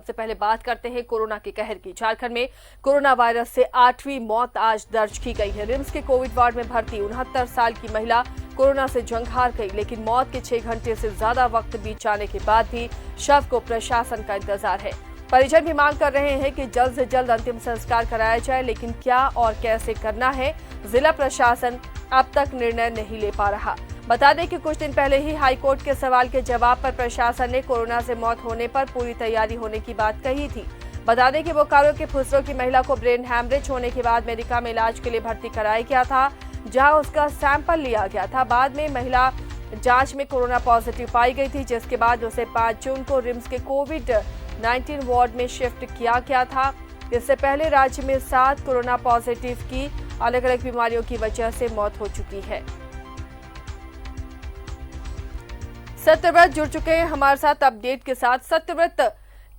सबसे पहले बात करते हैं कोरोना के कहर की। झारखंड में कोरोना वायरस से 8वीं मौत आज दर्ज की गई है। रिम्स के कोविड वार्ड में भर्ती 69 साल की महिला कोरोना से जंग हार गई, लेकिन मौत के 6 घंटे से ज्यादा वक्त बीत जाने के बाद भी शव को प्रशासन का इंतजार है। परिजन भी मांग कर रहे हैं कि जल्द से जल्द अंतिम संस्कार कराया जाए, लेकिन क्या और कैसे करना है, जिला प्रशासन अब तक निर्णय नहीं ले पा रहा। बता दें कि कुछ दिन पहले ही हाईकोर्ट के सवाल के जवाब पर प्रशासन ने कोरोना से मौत होने पर पूरी तैयारी होने की बात कही थी। बता दें कि बोकारो के फुसरो की महिला को ब्रेन हैमरेज होने के बाद अमेरिका में इलाज के लिए भर्ती कराया गया था, जहां उसका सैंपल लिया गया था। बाद में महिला जांच में कोरोना पॉजिटिव पाई गई थी, जिसके बाद उसे 5 जून को रिम्स के कोविड-19 वार्ड में शिफ्ट किया गया था। इससे पहले राज्य में 7 कोरोना पॉजिटिव की अलग अलग बीमारियों की वजह से मौत हो चुकी है। सत्यव्रत जुड़ चुके हैं हमारे साथ अपडेट के साथ। सत्यव्रत,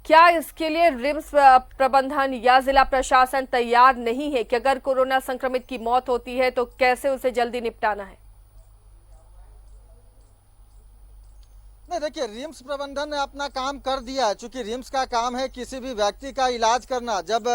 क्या इसके लिए रिम्स प्रबंधन या जिला प्रशासन तैयार नहीं है कि अगर कोरोना संक्रमित की मौत होती है तो कैसे उसे जल्दी निपटाना है? नहीं, देखिए, रिम्स प्रबंधन ने अपना काम कर दिया, चूंकि रिम्स का काम है किसी भी व्यक्ति का इलाज करना। जब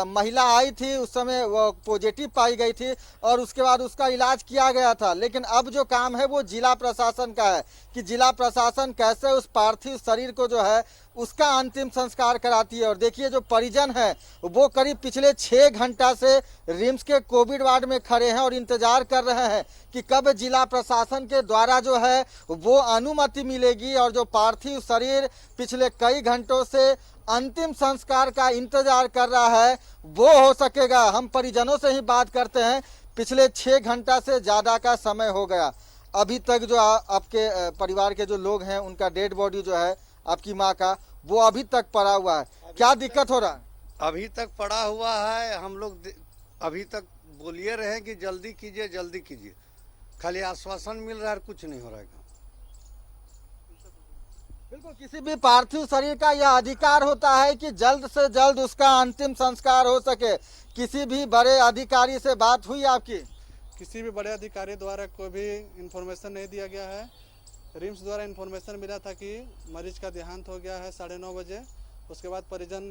महिला आई थी उस समय वो पॉजिटिव पाई गई थी और उसके बाद उसका इलाज किया गया था, लेकिन अब जो काम है वो जिला प्रशासन का है कि जिला प्रशासन कैसे उस पार्थिव शरीर को जो है उसका अंतिम संस्कार कराती है। और देखिए, जो परिजन है वो करीब पिछले 6 घंटा से रिम्स के कोविड वार्ड में खड़े हैं और इंतजार कर रहे हैं कि कब जिला प्रशासन के द्वारा जो है वो अनुमति मिलेगी और जो पार्थिव शरीर पिछले कई घंटों से अंतिम संस्कार का इंतजार कर रहा है वो हो सकेगा। हम परिजनों से ही बात करते हैं, पिछले 6 घंटा से ज़्यादा का समय हो गया, अभी तक जो आपके परिवार के जो लोग हैं उनका डेड बॉडी जो है आपकी माँ का वो अभी तक पड़ा हुआ है। क्या दिक्कत हो रहा है? अभी तक पड़ा हुआ है। हम लोग अभी तक बोलिए रहे हैं कि जल्दी कीजिए जल्दी कीजिए, खाली आश्वासन मिल रहा है, कुछ नहीं हो रहा है। बिल्कुल, किसी भी पार्थिव शरीर का यह अधिकार होता है कि जल्द से जल्द उसका अंतिम संस्कार हो सके। किसी भी बड़े अधिकारी से बात हुई आपकी? किसी भी बड़े अधिकारी द्वारा कोई भी इंफॉर्मेशन नहीं दिया गया है। रिम्स द्वारा इंफॉर्मेशन मिला था कि मरीज का देहांत हो गया है 9:30 बजे। उसके बाद परिजन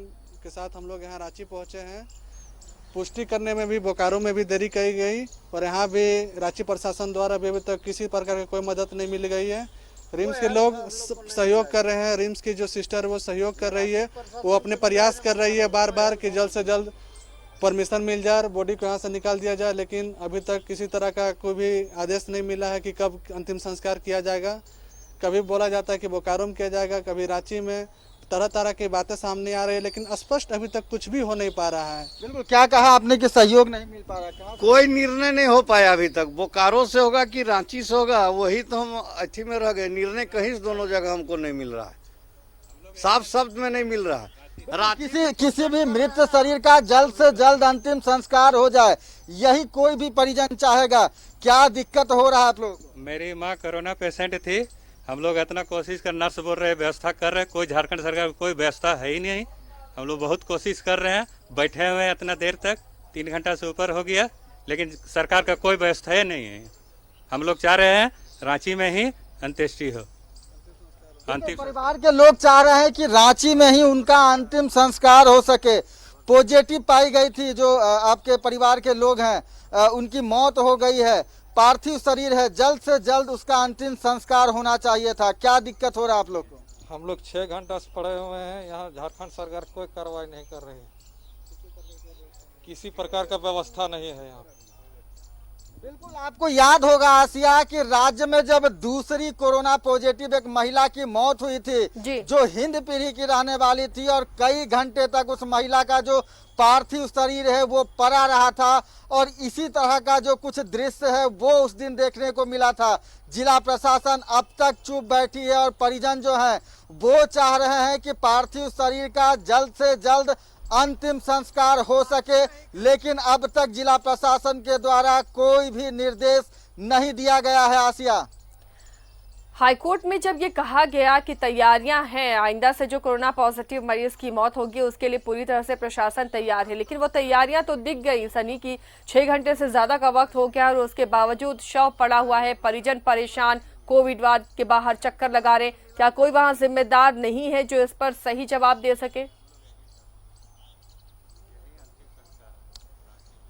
के साथ हम लोग यहाँ रांची पहुँचे हैं। पुष्टि करने में भी बोकारो में भी देरी की गई और यहाँ भी रांची प्रशासन द्वारा भी अभी तक किसी प्रकार की कोई मदद नहीं मिल गई है। रिम्स के लोग सहयोग कर रहे हैं, रिम्स की जो सिस्टर वो सहयोग कर रही है, वो अपने प्रयास कर रही है बार बार कि जल्द से जल्द परमिशन मिल जाए और बॉडी को यहाँ से निकाल दिया जाए, लेकिन अभी तक किसी तरह का कोई भी आदेश नहीं मिला है कि कब अंतिम संस्कार किया जाएगा। कभी बोला जाता है कि बोकारो में किया जाएगा, कभी रांची में, तरह तरह की बातें सामने आ रही है, लेकिन स्पष्ट अभी तक कुछ भी हो नहीं पा रहा है। बिल्कुल, क्या कहा आपने कि सहयोग नहीं मिल पा रहा? कोई निर्णय नहीं हो पाया अभी तक। बोकारो से होगा कि रांची से होगा, वही तो हम अथी में रह गए। निर्णय कहीं से दोनों जगह हमको नहीं मिल रहा है, साफ शब्द में नहीं मिल रहा है। किसी भी मृत शरीर का जल्द से जल्द अंतिम संस्कार हो जाए, यही कोई भी परिजन चाहेगा। क्या दिक्कत हो रहा है आप लोग? मेरी माँ कोरोना पेशेंट थी, हम लोग इतना कोशिश कर, नर्स बोल रहे व्यवस्था कर रहे, कोई झारखंड सरकार कोई व्यवस्था है ही नहीं। हम लोग बहुत कोशिश कर रहे हैं, बैठे हुए हैं इतना देर तक, 3 घंटा से ऊपर हो गया, लेकिन सरकार का कोई व्यवस्था ही नहीं है। हम लोग चाह रहे हैं रांची में ही अंत्येष्टि हो। अंतिम परिवार के लोग चाह रहे हैं कि रांची में ही उनका अंतिम संस्कार हो सके। पॉजिटिव पाई गई थी जो आपके परिवार के लोग हैं, उनकी मौत हो गई है, पार्थिव शरीर है, जल्द से जल्द उसका अंतिम संस्कार होना चाहिए था। क्या दिक्कत हो रहा है आप लोग को? हम लोग 6 घंटा से पड़े हुए हैं यहाँ, झारखंड सरकार कोई कार्रवाई नहीं कर रही है, किसी प्रकार का व्यवस्था नहीं है यहाँ। बिल्कुल, आपको याद होगा आसिया कि राज्य में जब दूसरी कोरोना पॉजिटिव एक महिला की मौत हुई थी जो हिंद पीढ़ी की रहने वाली थी और कई घंटे तक उस महिला का जो पार्थिव शरीर है वो पड़ा रहा था और इसी तरह का जो कुछ दृश्य है वो उस दिन देखने को मिला था। जिला प्रशासन अब तक चुप बैठी है और परिजन जो है वो चाह रहे हैं कि पार्थिव शरीर का जल्द से जल्द अंतिम संस्कार हो सके, लेकिन अब तक जिला प्रशासन के द्वारा कोई भी निर्देश नहीं दिया गया है। आसिया, हाईकोर्ट में जब ये कहा गया कि तैयारियां हैं, आइंदा से जो कोरोना पॉजिटिव मरीज की मौत होगी उसके लिए पूरी तरह से प्रशासन तैयार है, लेकिन वो तैयारियां तो दिख गई सनी की 6 घंटे से ज्यादा का वक्त हो गया और उसके बावजूद शव पड़ा हुआ है। परिजन परेशान, कोविड वार्ड के बाहर चक्कर लगा रहे। क्या कोई वहां जिम्मेदार नहीं है जो इस पर सही जवाब दे सके?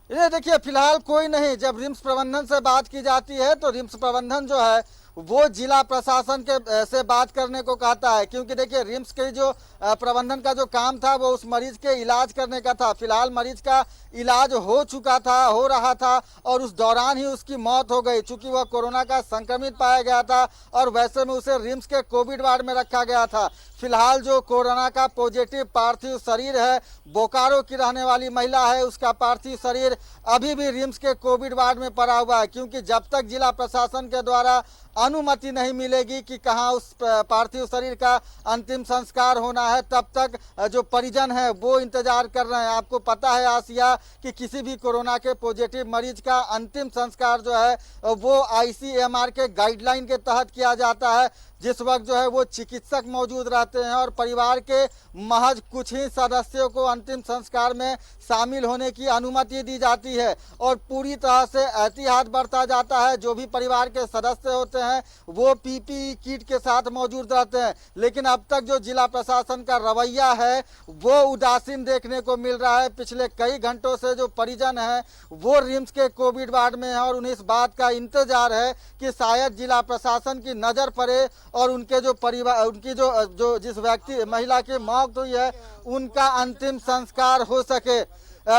ये देखिए फिलहाल कोई नहीं। जब रिम्स प्रबंधन से बात की जाती है तो रिम्स प्रबंधन जो है वो जिला प्रशासन के से बात करने को कहता है, क्योंकि देखिए रिम्स के जो प्रबंधन का जो काम था वो उस मरीज के इलाज करने का था। फिलहाल मरीज का इलाज हो रहा था और उस दौरान ही उसकी मौत हो गई। चूंकि वह कोरोना का संक्रमित पाया गया था और वैसे में उसे रिम्स के कोविड वार्ड में रखा गया था। फिलहाल जो कोरोना का पॉजिटिव पार्थिव शरीर है, बोकारो की रहने वाली महिला है, उसका पार्थिव शरीर अभी भी रिम्स के कोविड वार्ड में पड़ा हुआ है, क्योंकि जब तक जिला प्रशासन के द्वारा अनुमति नहीं मिलेगी कि कहाँ उस पार्थिव शरीर का अंतिम संस्कार होना है, तब तक जो परिजन है वो इंतजार कर रहे हैं। आपको पता है आसिया कि किसी भी कोरोना के पॉजिटिव मरीज का अंतिम संस्कार जो है वो ICMR के गाइडलाइन के तहत किया जाता है, जिस वक्त जो है वो चिकित्सक मौजूद रहते हैं और परिवार के महज कुछ ही सदस्यों को अंतिम संस्कार में शामिल होने की अनुमति दी जाती है और पूरी तरह से एहतियात बरता जाता है। जो भी परिवार के सदस्य होते हैं वो PPE किट के साथ मौजूद रहते हैं, लेकिन अब तक जो जिला प्रशासन का रवैया है वो उदासीन देखने को मिल रहा है। पिछले कई घंटों से जो परिजन हैं वो रिम्स के कोविड वार्ड में है और उन्हें इस बात का इंतजार है कि शायद जिला प्रशासन की नज़र पड़े और उनके जो परिवार, उनकी जो जिस व्यक्ति महिला की मौत हुई है उनका अंतिम संस्कार हो सके।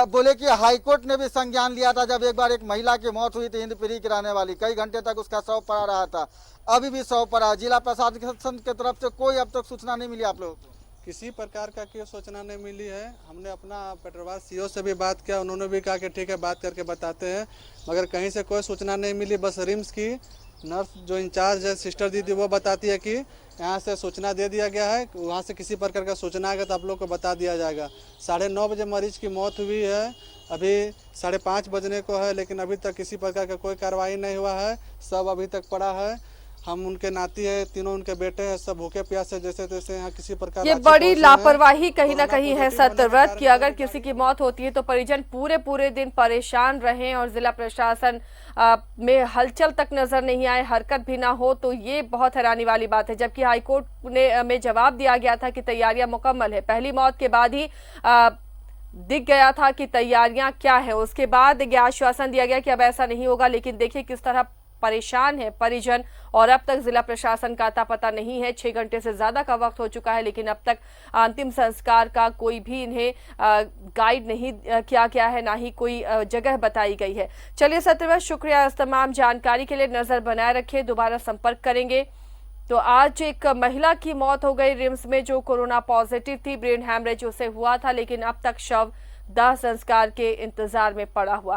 बोले कि हाईकोर्ट ने भी संज्ञान लिया था जब एक बार एक महिला की मौत हुई थी हिंदपीढ़ी की रहने वाली, कई घंटे तक उसका शव पड़ा रहा था, अभी भी शव पड़ा। जिला प्रशासन की तरफ से कोई अब तक सूचना नहीं मिली आप लोगों को? किसी प्रकार का कोई सूचना नहीं मिली है। हमने अपना पेट्रोल CO से भी बात किया, उन्होंने भी कहा कि ठीक है बात करके बताते हैं, मगर कहीं से कोई सूचना नहीं मिली। बस रिम्स की नर्स जो इंचार्ज है सिस्टर दीदी वो बताती है कि यहाँ से सूचना दे दिया गया है, वहाँ से किसी प्रकार का सूचना आएगा तो आप लोग को बता दिया जाएगा। 9:30 बजे मरीज की मौत हुई है, अभी 5:30 बजने को है, लेकिन अभी तक किसी प्रकार का कोई कार्रवाई नहीं हुआ है। सब अभी तक पड़ा है। हम उनके नाती है, तीनों उनके बेटे हैं, सब भूखे प्यासे जैसे तैसे यहाँ किसी प्रकार ये बड़ी लापरवाही कहीं ना कहीं है सत्यव्रत कि अगर किसी की मौत होती है तो परिजन पूरे दिन परेशान रहें और जिला प्रशासन में हलचल तक नजर नहीं आए, हरकत भी ना हो, तो ये बहुत हैरानी वाली बात है। जबकि हाईकोर्ट ने में जवाब दिया गया था कि तैयारियां मुकम्मल है। पहली मौत के बाद ही दिख गया था कि तैयारियां क्या है, उसके बाद यह आश्वासन दिया गया कि अब ऐसा नहीं होगा। लेकिन देखिए किस तरह परेशान है परिजन और अब तक जिला प्रशासन का अता पता नहीं है। 6 घंटे से ज्यादा का वक्त हो चुका है, लेकिन अब तक अंतिम संस्कार का कोई भी इन्हें गाइड नहीं किया गया है, ना ही कोई जगह बताई गई है। चलिए सत्यव्रत, शुक्रिया इस तमाम जानकारी के लिए। नजर बनाए रखिए, दोबारा संपर्क करेंगे। तो आज एक महिला की मौत हो गई रिम्स में जो कोरोना पॉजिटिव थी, ब्रेन हैमरेज उसे हुआ था, लेकिन अब तक शव दाह संस्कार के इंतजार में पड़ा हुआ।